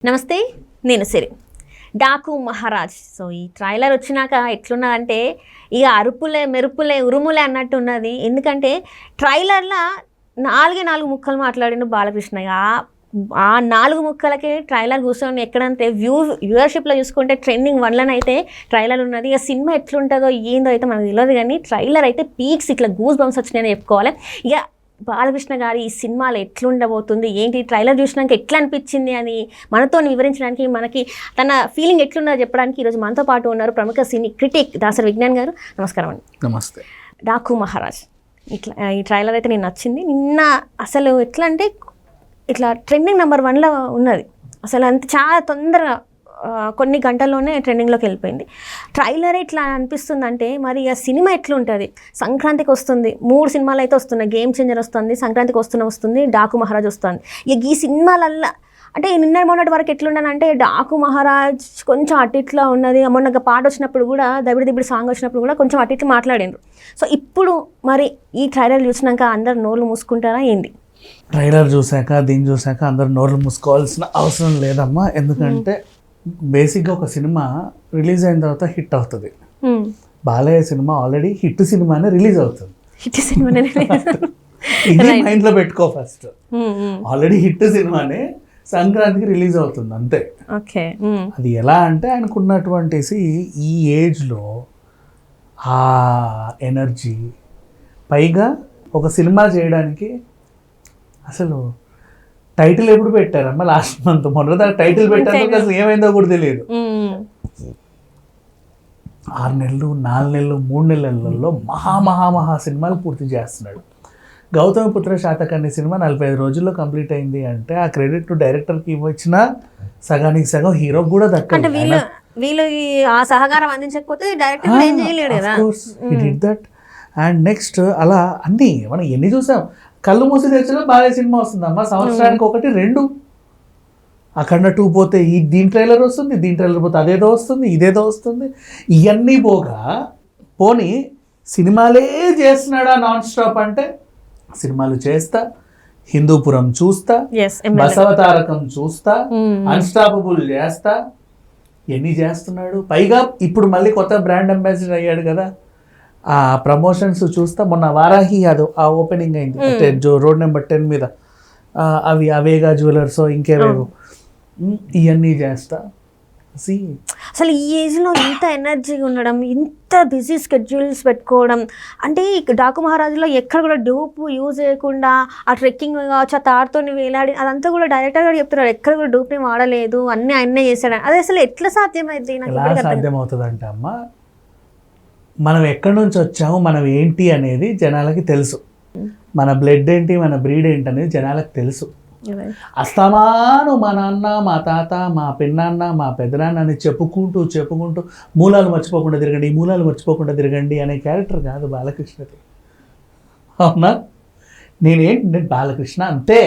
నమస్తే, నేను సిరి. డాకు మహారాజ్. సో ఈ ట్రైలర్ వచ్చినాక ఎట్లున్నదంటే ఇక అరుపులే మెరుపులే ఉరుములే అన్నట్టు ఉన్నది. ఎందుకంటే ట్రైలర్లో నాలుగు ముక్కలు మాట్లాడిండు బాలకృష్ణ. ఆ 4 ముక్కలకే ట్రైలర్ కూర్చొని ఎక్కడంటే వ్యూవర్షిప్లో చూసుకుంటే ట్రెండింగ్ 1 అయితే ట్రైలర్ ఉన్నది. ఇక సినిమా ఎట్లుంటుందో ఏందో అయితే మనకు తెలియదు, కానీ ట్రైలర్ అయితే పీక్స్ ఇట్లా గూస్ బంప్స్ వచ్చినాయని చెప్పుకోవాలి. ఇక బాలకృష్ణ గారు ఈ సినిమాలో ఎట్లుండబోతుంది, ఏంటి ట్రైలర్ చూసినాక ఎట్లా అనిపించింది అని మనతో వివరించడానికి, మనకి తన ఫీలింగ్ ఎట్లున్నదో చెప్పడానికి ఈరోజు మనతో పాటు ఉన్నారు ప్రముఖ సినీ క్రిటిక్ దాసరి విజ్ఞాన్ గారు. నమస్కారం అండి. నమస్తే. డాకు మహారాజ్ ఈ ట్రైలర్ అయితే నేను నచ్చింది. నిన్న అసలు ఎట్లా అంటే ఇట్లా ట్రెండింగ్ నెంబర్ 1లో ఉన్నది. అసలు అంత చాలా తొందరగా కొన్ని గంటల్లోనే ట్రెండింగ్లోకి వెళ్ళిపోయింది. ట్రైలర్ ఎట్లా అనిపిస్తుందంటే మరి ఆ సినిమా ఎట్లుంటుంది. సంక్రాంతికి వస్తుంది, 3 సినిమాలు అయితే వస్తున్నాయి. గేమ్ చేంజర్ వస్తుంది, సంక్రాంతికి వస్తుంది, డాకు మహారాజ్ వస్తుంది. ఇక ఈ సినిమాలల్లా అంటే నిన్న మొన్నటి వరకు ఎట్లుండనంటే డాకు మహారాజ్ కొంచెం అటు ఇట్లా ఉన్నది. మొన్న పాట వచ్చినప్పుడు కూడా దబిడి సాంగ్ వచ్చినప్పుడు కూడా కొంచెం అటు ఇట్లా మాట్లాడిండ్రు. సో ఇప్పుడు మరి ఈ ట్రైలర్ చూసినాక అందరు నోళ్ళు మూసుకుంటారా ఏంటి? ట్రైలర్ చూసాక దీన్ని చూసాక అందరు నోళ్ళు మూసుకోవాల్సిన అవసరం లేదమ్మా. ఎందుకంటే బేసిక్గా ఒక సినిమా రిలీజ్ అయిన తర్వాత హిట్ అవుతుంది. బాలయ్య సినిమా ఆల్రెడీ హిట్ సినిమానే రిలీజ్ అవుతుంది. హిట్ సినిమానే ఇది మైండ్లో పెట్టుకో. ఫస్ట్ ఆల్రెడీ హిట్ సినిమానే సంక్రాంతికి రిలీజ్ అవుతుంది అంతే. ఓకే, అది ఎలా అంటే ఆయనకున్నటువంటి ఈ ఏజ్లో ఆ ఎనర్జీ, పైగా ఒక సినిమా చేయడానికి అసలు టైటిల్ ఎప్పుడు పెట్టారమ్మా? లాస్ట్ మంత్ మొన్న టైటిల్ పెట్టారు, అసలు ఏమైందో కూడా తెలియదు. 6 నెలలు 4 నెలలు 3 నెలలలో మహా సినిమాలు పూర్తి చేస్తున్నాడు. గౌతమిపుత్ర శాతకర్ణి సినిమా 45 రోజుల్లో కంప్లీట్ అయింది అంటే ఆ క్రెడిట్ డైరెక్టర్కి ఇవ్వచ్చిన సగానికి సగం హీరోకి కూడా దక్కాలి. వీళ్ళు ఆ సహకారం అందించకపోతే డైరెక్టర్ ఏం చేయలేడు కదా. దట్ అండ్ నెక్స్ట్ అలా అన్నీ మనం ఎన్ని చూసాం. కళ్ళు మూసి తెచ్చినా బాలయ్య సినిమా వస్తుందమ్మా, సంవత్సరానికి 1 2. అఖండ 2 పోతే దీని ట్రైలర్ వస్తుంది, దీని ట్రైలర్ పోతే అదేదో వస్తుంది, ఇదేదో వస్తుంది. ఇవన్నీ పోనీ సినిమాలే చేస్తున్నాడా నాన్ స్టాప్ అంటే సినిమాలు చేస్తా, హిందూపురం చూస్తా, బసవతారకం చూస్తా, అన్స్టాపబుల్ చేస్తా, ఎన్ని చేస్తున్నాడు. పైగా ఇప్పుడు మళ్ళీ కొత్త బ్రాండ్ అంబాసిడర్ అయ్యాడు కదా. ఆ ప్రమోషన్స్ చూస్తా. మొన్న వారాహి అది ఆ ఓపెనింగ్ అయింది రోడ్ నెంబర్ 10 మీద. అవి అవేగా జ్యువెలర్స్ ఇంకేవేవో ఇవన్నీ చేస్తా. అసలు ఈ ఏజ్లో ఇంత ఎనర్జీగా ఉండడం, ఇంత బిజీ స్కెడ్యూల్స్ పెట్టుకోవడం అంటే డాకు మహారాజులో ఎక్కడ కూడా డూప్ యూజ్ చేయకుండా ఆ ట్రెక్కింగ్ కావచ్చు, ఆ తాడుతో వేలాడి అదంతా కూడా డైరెక్టర్ గారు చెప్తున్నారు. ఎక్కడ కూడా డూప్ని వాడలేదు, అన్నీ ఆయనే చేశాడు. అది అసలు ఎట్లా సాధ్యమైంది? సాధ్యమవుతుంది అంటే అమ్మ, మనం ఎక్కడి నుంచి వచ్చాము, మనం ఏంటి అనేది జనాలకి తెలుసు. మన బ్లడ్ ఏంటి, మన బ్రీడ్ ఏంటి అనేది జనాలకు తెలుసు. అస్తమాను మా నాన్న, మా తాత, మా పిన్నాన్న, మా పెద్దనాన్న అని చెప్పుకుంటూ మూలాలు మర్చిపోకుండా తిరగండి అనే క్యారెక్టర్ కాదు బాలకృష్ణది. అవునా? నేను బాలకృష్ణ అంతే,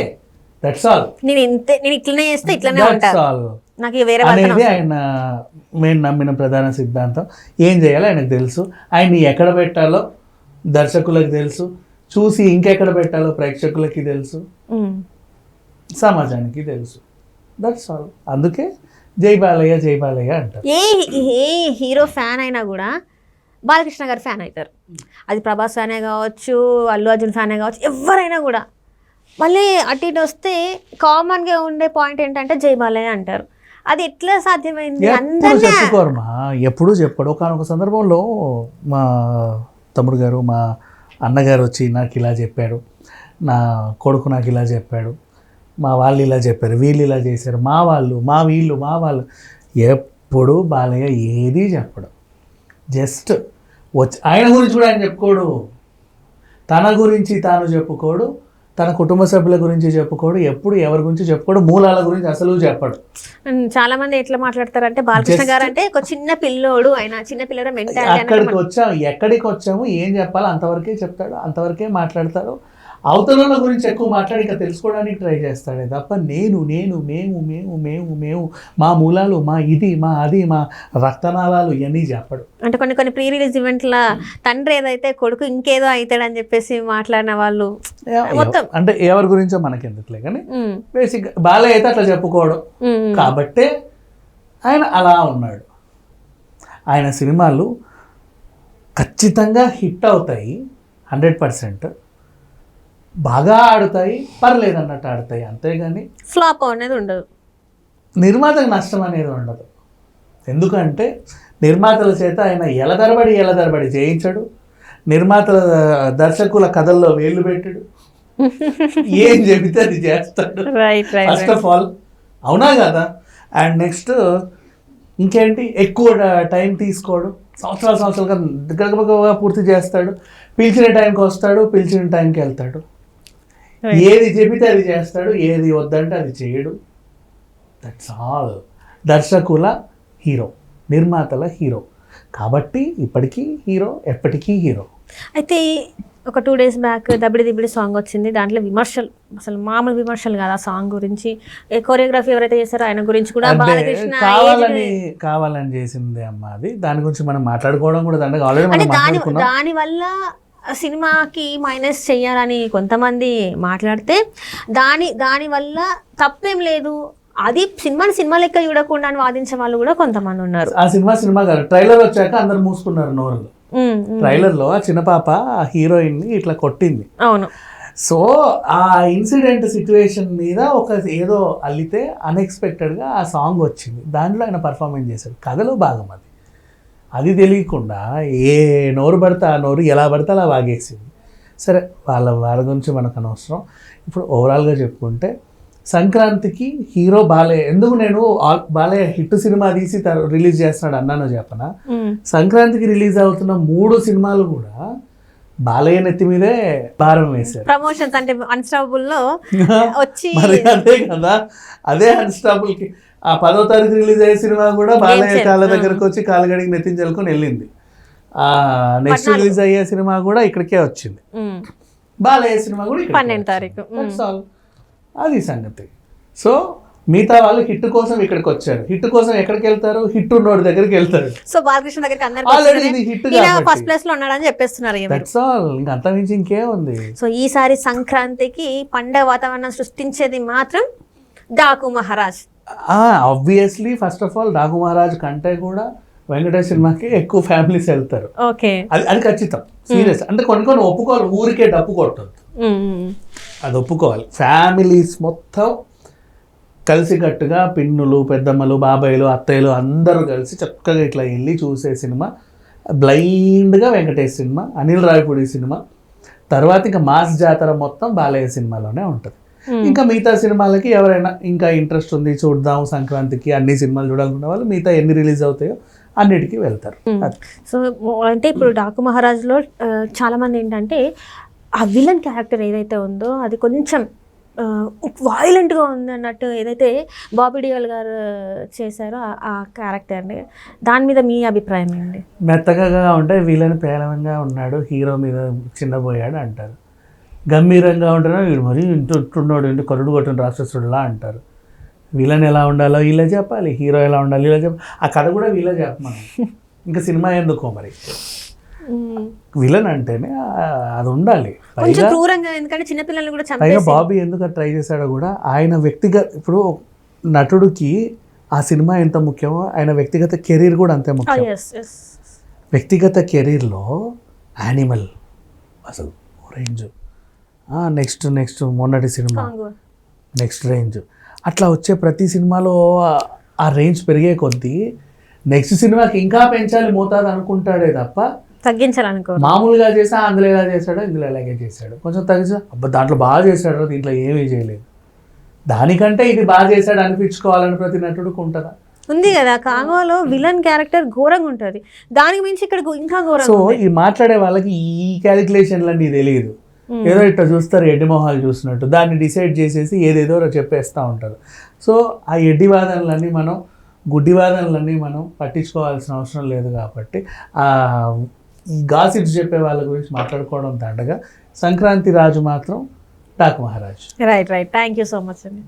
దట్స్ ఆల్. నేను ఇట్లనే చేస్తే ఇట్లనే ఉంటాను అనేది ఆయన మేము నమ్మిన ప్రధాన సిద్ధాంతం. ఏం చేయాలో ఆయనకు తెలుసు. ఆయన్ని ఎక్కడ పెట్టాలో దర్శకులకు తెలుసు, చూసి ఇంకెక్కడ పెట్టాలో ప్రేక్షకులకి తెలుసు, సమాజానికి తెలుసు. That's all. అందుకే జై బాలయ్య అంటారు. ఏ హీరో ఫ్యాన్ అయినా కూడా బాలకృష్ణ గారు ఫ్యాన్ అవుతారు. అది ప్రభాస్ ఫ్యానే కావచ్చు, అల్లు అర్జున్ ఫ్యానే కావచ్చు, ఎవరైనా కూడా. మళ్ళీ అటు ఇటు వస్తే కామన్గా ఉండే పాయింట్ ఏంటంటే జై బాలయ్య అంటారు. అది ఎట్లా సాధ్యమైంది? చెప్పుకోరమ్మా, ఎప్పుడూ చెప్పాడు. ఒకనొక సందర్భంలో మా తమ్ముడు గారు, మా అన్నగారు వచ్చి నాకు ఇలా చెప్పాడు, నా కొడుకు నాకు ఇలా చెప్పాడు, మా వాళ్ళు ఇలా చెప్పారు, వీళ్ళు ఇలా చేశారు, మా వాళ్ళు. ఎప్పుడు బాలయ్య ఏది చెప్పడు. జస్ట్ వచ్చి ఆయన గురించి కూడా ఆయన చెప్పుకోడు, తన గురించి తాను చెప్పుకోడు, తన కుటుంబ సభ్యుల గురించి చెప్పుకోడు, ఎప్పుడు ఎవరి గురించి చెప్పుకోడు, మూలాల గురించి అసలు చెప్పడు. చాలా మంది ఎట్లా మాట్లాడతారంటే బాలకృష్ణ గారు అంటే ఒక చిన్న పిల్లోడు, ఆయన చిన్న పిల్లడు మెంటాలిటీ. ఎక్కడికి వచ్చాము ఏం చెప్పాలో అంతవరకే చెప్తాడు, అంతవరకే మాట్లాడతారు. అవతల గురించి ఎక్కువ మాట్లాడి ఇంకా తెలుసుకోవడానికి ట్రై చేస్తాడే తప్ప నేను నేను మేము మేము మేము మేము మా మూలాలు మా ఇది మా అది మా రక్తనాళాలు ఇవన్నీ చెప్పడు. అంటే కొన్ని ప్రీ రిలీజ్ ఈవెంట్ల తండ్రి ఏదైతే కొడుకు ఇంకేదో అవుతాడని చెప్పేసి మాట్లాడిన వాళ్ళు మొత్తం అంటే ఎవరి గురించో మనకెందుకులే కానీ బేసిక్ బాలయ్య అయితే అట్లా చెప్పుకోవడం కాబట్టే ఆయన అలా ఉన్నాడు. ఆయన సినిమాలు ఖచ్చితంగా హిట్ అవుతాయి 100%, బాగా ఆడుతాయి, పర్లేదు అన్నట్టు ఆడుతాయి, అంతేగాని ఫ్లాప్ అనేది ఉండదు, నిర్మాతకు నష్టం అనేది ఉండదు. ఎందుకంటే నిర్మాతల చేత ఆయన ఎలదరబడి చేయించాడు, నిర్మాతల దర్శకుల కథల్లో వేళ్ళు పెట్టాడు, ఏం చెబితే అది చేస్తాడు ఫస్ట్ ఆఫ్ ఆల్, అవునా కదా. అండ్ నెక్స్ట్ ఇంకేంటి, ఎక్కువ టైం తీసుకోడు, సంవత్సరాలుగా దగ్గరగా పూర్తి చేస్తాడు, పిలిచిన టైంకి వస్తాడు, పిలిచిన టైంకి వెళ్తాడు, ఏది చెబితే అది చేస్తాడు, ఏది వద్దంటే అది చేయడు. That's all. దర్శకుల హీరో, నిర్మాతల హీరో, కాబట్టి ఇప్పటికీ హీరో, ఎప్పటికీ హీరో. అయితే ఒక 2 days back Dabidi Dibidi song వచ్చింది, దాంట్లో విమర్శలు, అసలు మామూలు విమర్శలు కాదు ఆ సాంగ్ గురించి. కోరియోగ్రఫీ ఎవరైతే చేశారో ఆయన గురించి కూడా బాలకృష్ణ కావాలని చేసింది అమ్మ, అది దాని గురించి మనం మాట్లాడుకోవడం కూడా దండగా ఆల్రెడీ మనం మాట్లాడుకున్నాం. దానివల్ల సినిమాకి మైనస్ చెయ్యాలని కొంతమంది మాట్లాడితే దానివల్ల తప్పేం లేదు, అది సినిమా లెక్క చూడకుండా అని వాదించే వాళ్ళు కూడా కొంతమంది ఉన్నారు. ఆ సినిమా కాదు, ట్రైలర్ వచ్చాక అందరు మూసుకున్నారు నోరులు. ట్రైలర్ లో ఆ చిన్న పాప ఆ హీరోయిన్ ని ఇట్లా కొట్టింది. అవును. సో ఆ ఇన్సిడెంట్ సిచ్యువేషన్ మీద ఒక ఏదో అల్లితే అన్ఎక్స్పెక్టెడ్ గా ఆ సాంగ్ వచ్చింది, దాంట్లో ఆయన పర్ఫార్మెన్స్ చేశాడు, కథలో భాగం అది. అది తెలియకుండా ఏ నోరు పడితే ఆ నోరు ఎలా పడితే అలా వాగేసింది. సరే, వాళ్ళ గురించి మనకు అనవసరం. ఇప్పుడు ఓవరాల్గా చెప్పుకుంటే సంక్రాంతికి హీరో బాలయ్య, ఎందుకు నేను బాలయ్య హిట్ సినిమా తీసి రిలీజ్ చేస్తున్నాడు అన్నానో చెప్పనా, సంక్రాంతికి రిలీజ్ అవుతున్న 3 సినిమాలు కూడా బాలయ్య నెత్తి మీదే భారం వేశారు. ప్రమోషన్స్ అంటే అన్స్టాపబుల్ లో వచ్చి మరి అదే కదా, అదే అన్స్టాపబుల్ కి ఆ 10వ తారీఖు రిలీజ్ అయ్యే సినిమా కూడా బాలయ్య కాళ్ళ దగ్గరకు వచ్చి కాలు గడికి నెత్తించలుకొని వెళ్ళింది. నెక్స్ట్ రిలీజ్ అయ్యే సినిమా కూడా ఇక్కడికే వచ్చింది, బాలయ్య సినిమా కూడా 12వ తారీఖు. అది సంగతి. సో మిగతా వాళ్ళు హిట్ కోసం ఇక్కడికి వచ్చారు, హిట్ కోసం ఎక్కడికి వెళ్తారు, హిట్ ఉన్నోడి దగ్గరికి వెళ్తారు. సో బాలకృష్ణ దగ్గరికి ఆల్రెడీ హిట్ ఫస్ట్ ప్లేస్ లో ఉన్నాడని చెప్పేస్తున్నారు. దట్స్ ఆల్, ఇంకా అంతమించి ఇంకేముంది. సో ఈసారి సంక్రాంతికి పండగ వాతావరణం సృష్టించేది మాత్రం Daaku Maharaj. Obviously first of all Daaku Maharaj కంటే కూడా వెంకటేష్ సినిమాకి ఎక్కువ ఫ్యామిలీస్ వెళ్తారు. ఓకే, అది ఖచ్చితం, సీరియస్. అంటే కొన్ని ఒప్పుకోవాలి, ఊరికే డప్పు కొట్టద్దు, అది ఒప్పుకోవాలి. ఫ్యామిలీస్ మొత్తం కలిసికట్టుగా పిన్నులు, పెద్దమ్మలు, బాబాయిలు, అత్తయ్యలు అందరూ కలిసి చక్కగా ఇట్లా వెళ్ళి చూసే సినిమా బ్లైండ్గా వెంకటేష్ సినిమా, అనిల్ రావిపూడి సినిమా. తర్వాత ఇంకా మాస్ జాతర మొత్తం బాలయ్య సినిమాలోనే ఉంటుంది. ఇంకా మిగతా సినిమాలకి ఎవరైనా ఇంకా ఇంట్రెస్ట్ ఉంది, చూద్దాం సంక్రాంతికి అన్ని సినిమాలు చూడాలనుకున్న వాళ్ళు మిగతా ఎన్ని రిలీజ్ అవుతాయో అన్నిటికీ వెళ్తారు. సో అంటే ఇప్పుడు డాకు మహారాజ్లో చాలామంది ఏంటంటే ఆ విలన్ క్యారెక్టర్ ఏదైతే ఉందో అది కొంచెం వైలెంట్గా ఉంది అన్నట్టు, ఏదైతే బాబీ డియోల్ గారు చేశారో ఆ క్యారెక్టర్ని, దాని మీద మీ అభిప్రాయం ఏంటి? మెత్తగా ఉంటే విలన్ పేలవంగా ఉన్నాడు, హీరో మీద చిన్నపోయాడు అంటారు. గంభీరంగా ఉంటాడో వీడు మరి ఇంటున్నాడు, ఇంటి కరుడు కొట్టిన రాక్షసుడులా అంటారు. విలన్ ఎలా ఉండాలో వీళ్ళే చెప్పాలి, హీరో ఎలా ఉండాలి వీళ్ళే చెప్పాలి. ఆ కథ కూడా వీళ్ళే చెప్పమని, ఇంకా సినిమా ఎందుకో మరి. విలన్ అంటేనే అది ఉండాలి. పైగా బాబీ ఎందుకు ట్రై చేశాడో కూడా ఆయన వ్యక్తిగత, ఇప్పుడు నటుడికి ఆ సినిమా ఎంత ముఖ్యమో ఆయన వ్యక్తిగత కెరీర్ కూడా అంతే ముఖ్యం. వ్యక్తిగత కెరీర్లో యానిమల్ అసలు రేంజ్, నెక్స్ట్ మొన్నటి సినిమా నెక్స్ట్ రేంజ్, అట్లా వచ్చే ప్రతి సినిమాలో ఆ రేంజ్ పెరిగే కొద్దీ నెక్స్ట్ సినిమాకి ఇంకా పెంచాలి మోతాదు అనుకుంటాడే తప్ప తగ్గించాలనుకో. మామూలుగా చేసా అందులో ఎలా చేశాడో ఇందులో ఎలాగే చేశాడు, కొంచెం తగ్గించా అబ్బా దాంట్లో బాగా చేశాడు, దీంట్లో ఏమీ చేయలేదు, దానికంటే ఇది బాగా చేశాడు అనిపించుకోవాలని ప్రతి నటుడికి ఉంటుందా? ఉంది కదా. కాంగోలో విలన్ క్యారెక్టర్ ఘోరంగా ఉంటుంది, దానికి మించి ఇక్కడ ఇంకా ఘోరంగా. సో ఈ మాట్లాడే వాళ్ళకి ఈ క్యాలిక్యులేషన్లన్నీ తెలియదు, ఏదో ఇట్లా చూస్తారు ఎడ్డి మొహాలు చూసినట్టు, దాన్ని డిసైడ్ చేసేసి ఏదేదో చెప్పేస్తూ ఉంటారు. సో ఆ ఎడ్డివాదనలన్నీ మనం, గుడ్డివాదనలన్నీ మనం పట్టించుకోవాల్సిన అవసరం లేదు. కాబట్టి ఈ గాసిప్స్ చెప్పే వాళ్ళ గురించి మాట్లాడుకోవడం దండగా సంక్రాంతి రాజు మాత్రం Daaku Maharaj. Right thank you so much అండి.